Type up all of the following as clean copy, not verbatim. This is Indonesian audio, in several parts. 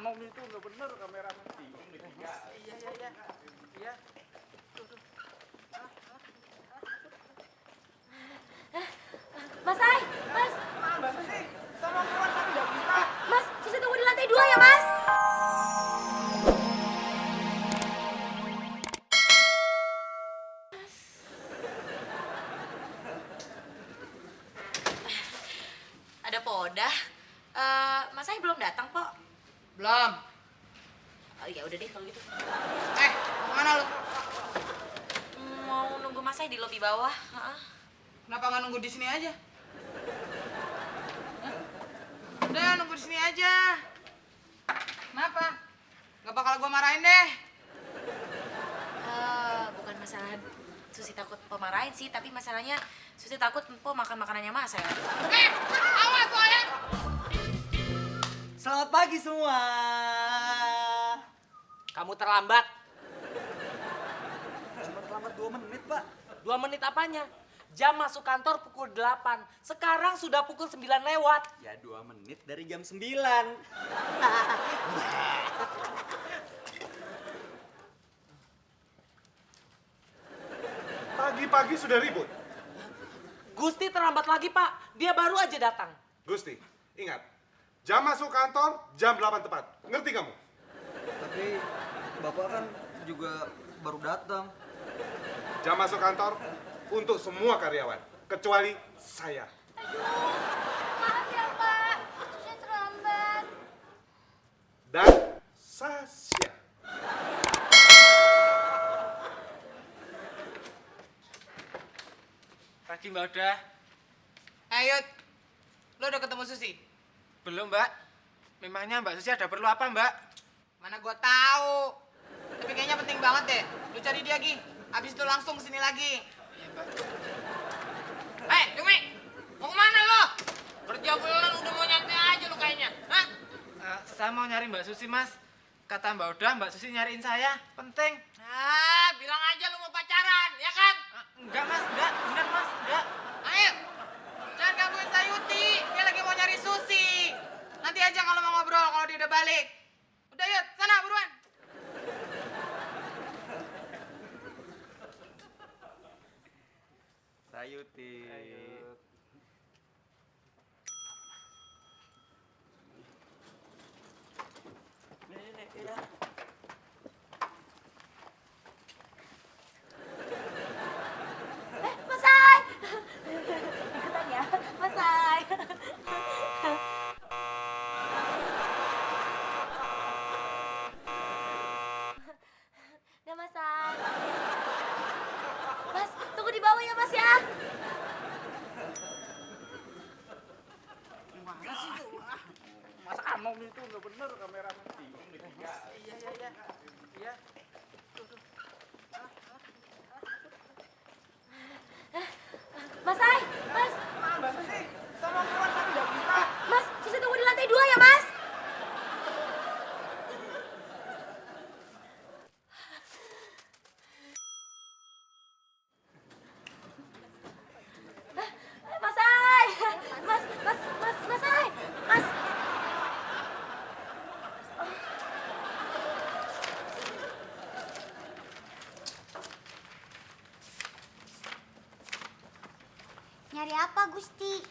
Anong itu nggak bener kameramen bingung nih. Iya. Mas Ai, Mas. Mbak Susi, sama keluar tapi nggak bisa. Mas, Susi tunggu di lantai 2 ya, Mas. Ada Poda. Mas Ai belum datang, Po. Belum. Oh, ya udah deh kalau gitu. Kemana lu? Mau nunggu Mas Ai di lobi bawah. Kenapa nggak nunggu di sini aja? Udah, nunggu di sini aja. Kenapa? Gak bakal gua marahin deh. Bukan masalah Susi takut Po marahin sih, tapi masalahnya Susi takut Po makan makanannya Mas Ai. Awas lo ya. Selamat pagi semua. Kamu terlambat. Cuma terlambat 2 menit, Pak. 2 menit apanya? Jam masuk kantor pukul 8. Sekarang sudah pukul 9 lewat. Ya 2 menit dari jam 9. Pagi-pagi sudah ribut. Gusti terlambat lagi, Pak. Dia baru aja datang. Gusti, ingat. Jam masuk kantor, jam 8 tepat. Ngerti kamu? Tapi Bapak kan juga baru datang. Jam masuk kantor untuk semua karyawan. Kecuali saya. Maaf ya, Pak. Susi terlambat. Dan Sasya. Pagi Mbak Oda. Ayo, lo udah ketemu Susi? Belum Mbak. Memangnya Mbak Susi ada perlu apa Mbak? Mana gua tahu. Tapi kayaknya penting banget deh. Lu cari dia, Gi. Abis itu langsung kesini lagi. Iya Mbak. Cumi, mau kemana lo? Kerja bulan udah mau nyantai aja lo kayaknya. Hah? Saya mau nyari Mbak Susi Mas. Kata Mbak Oda Mbak Susi nyariin saya. Penting. Bilang aja lu mau pacaran, ya kan? Enggak Mas, enggak. Bener Mas, enggak. Ayo, jangan gangguin Sayuti. Dia lagi mau nyari Susi. Nanti aja kalau mau ngobrol, kalau dia udah balik. Udah yuk, sana buruan. Sayuti. Mas Ai. Ikutan ya, Mas Ai. Udah, Mas Ai. Mas, tunggu di bawah ya, Mas ya. Gimana sih itu? Masa Anong itu nggak bener kameramen bingung nih. Iya. Mas Ai, Mas. Mbak Susi, sama keluar tapi nggak bisa. Mas, Susi tunggu di lantai 2 ya, Mas. Mas Ai. Mas Ai. Mas. Nyari apa, Gusti?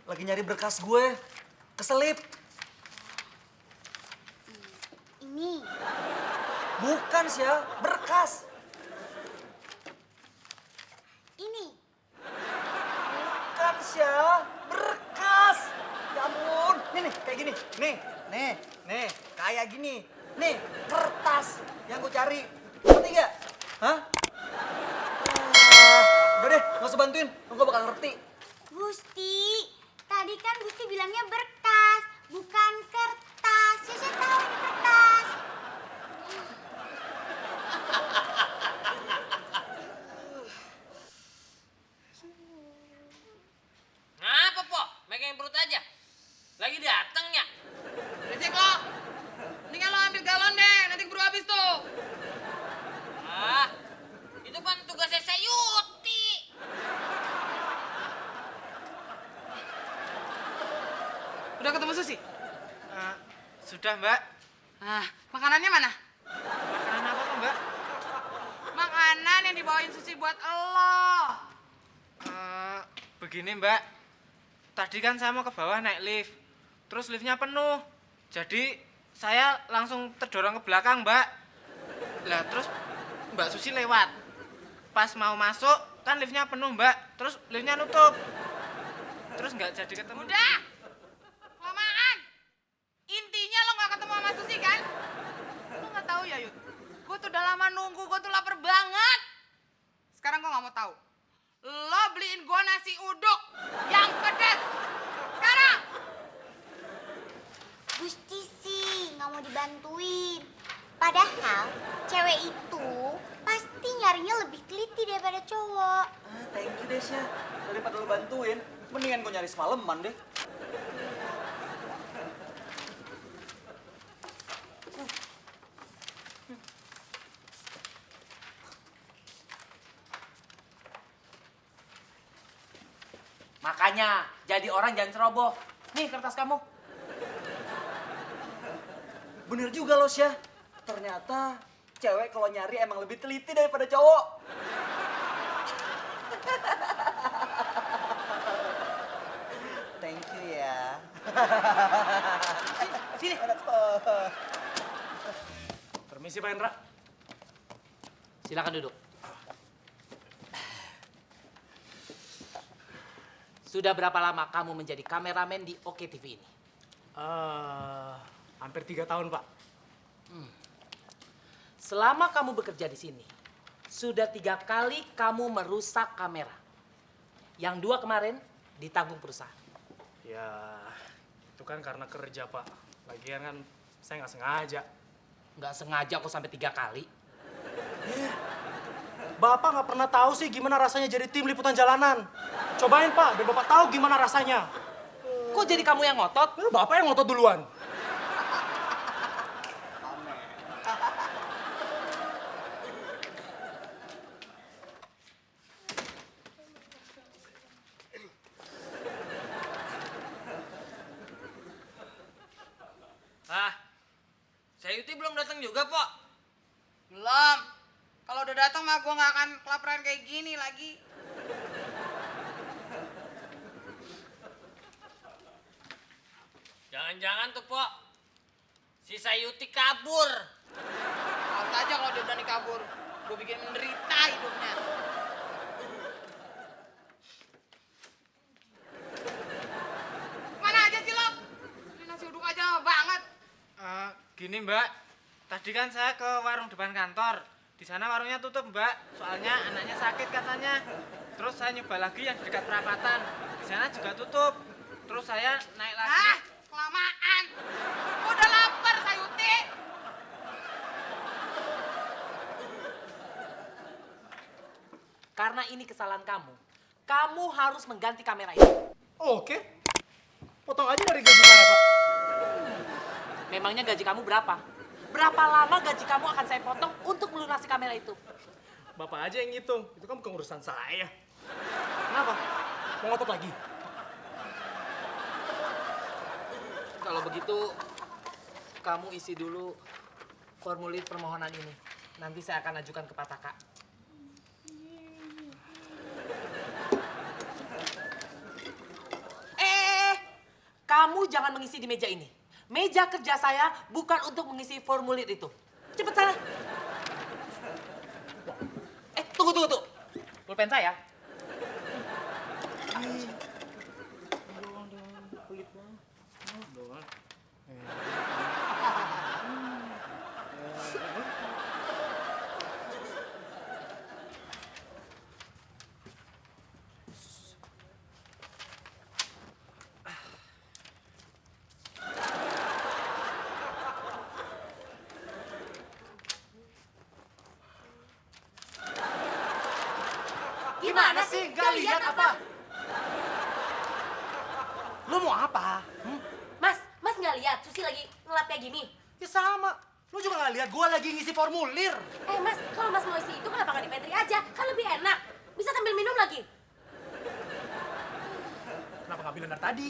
Lagi nyari berkas gue. Keselip. Ini. Bukan sih ya, berkas. Ini. Bukan sih ya, berkas. Ya ampun. Nih, kayak gini. Nih, kayak gini. Nih, kertas yang gue cari. Ngerti gak? Hah? Udah deh, gak usah bantuin. Gue bakal ngerti. Gusti, tadi kan Gusti bilangnya berkas, bukan kertas. Saya tahu ini kertas. Ngapa, Po? Megang perut aja. Lagi dateng ya? Berisik lo. Mendingan lo ambil galon deh, nanti keburu habis tuh. Itu kan tugasnya Sayuti. Udah ketemu Susi? Sudah Mbak. Ah, makanannya mana? Makanan apa tuh, Mbak? Makanan yang dibawain Susi buat elo. Begini, Mbak. Tadi kan saya mau ke bawah naik lift. Terus liftnya penuh. Jadi saya langsung terdorong ke belakang, Mbak. Lah terus Mbak Susi lewat. Pas mau masuk kan liftnya penuh, Mbak. Terus liftnya nutup. Terus nggak jadi ketemu. Udah. Kelamaan. Intinya lo nggak ketemu sama Susi kan? Lo nggak tahu ya, Yud? Gue tuh udah lama nunggu, gue tuh lapar banget. Sekarang gue nggak mau tahu. Lo beliin gue nasi uduk yang pedas. Sekarang. Gusti sih nggak mau dibantuin. Padahal cewek itu pasti nyarinya lebih teliti daripada cowok. Thank you Desya. Daripada lo bantuin, mendingan gue nyari semalaman deh. Makanya jadi orang jangan ceroboh. Nih kertas kamu. Bener juga lo, Syah. Ternyata cewek kalau nyari emang lebih teliti daripada cowok. Thank you ya. Sini. Permisi Pak Hendra. Silakan duduk. Sudah berapa lama kamu menjadi kameramen di Oke TV ini? Hampir 3 tahun Pak. Selama kamu bekerja di sini, sudah 3 kali kamu merusak kamera. Yang 2 kemarin ditanggung perusahaan. Ya, itu kan karena kerja Pak. Lagian kan saya nggak sengaja. Nggak sengaja kok sampai 3 kali. Bapak nggak pernah tahu sih gimana rasanya jadi tim liputan jalanan. Cobain Pak, biar Bapak tahu gimana rasanya. Kok jadi kamu yang ngotot? Bapak yang ngotot duluan. Sayuti belum datang juga, Pok? Belum. Kalau udah datang mah gue nggak akan kelaparan kayak gini lagi. Jangan-jangan tuh, Pok, si Sayuti kabur. Awas aja kalau dia berani kabur. Gue bikin menderita hidupnya. Mana aja sih lo? Ini nasi uduk aja lama banget. Gini Mbak, tadi kan saya ke warung depan kantor. Di sana warungnya tutup Mbak, soalnya anaknya sakit katanya. Terus saya nyoba lagi yang dekat perapatan. Di sana juga tutup. Terus saya naik lagi. Kelamaan. Udah lapar, Sayuti. Karena ini kesalahan kamu. Kamu harus mengganti kamera itu. Oke. Potong aja dari gaji saya Pak. Memangnya gaji kamu berapa? Berapa lama gaji kamu akan saya potong untuk melunasi kamera itu? Bapak aja yang ngitung. Itu kan bukan urusan saya. Kenapa? Mau ngotot lagi? Kalau begitu, kamu isi dulu formulir permohonan ini. Nanti saya akan ajukan ke Pak Taka. Kamu jangan mengisi di meja ini. Meja kerja saya bukan untuk mengisi formulir itu. Cepet sana. Tunggu. Pulpen saya. Gimana sih? Gak lihat apa? Lu mau apa? Mas nggak lihat Susi lagi ngelap kayak gini? Ya sama. Lu juga gak lihat gua lagi ngisi formulir. Mas, kalau Mas mau isi itu kenapa nggak di pantry aja? Kan lebih enak. Bisa sambil minum lagi. Kenapa nggak bilang dari tadi?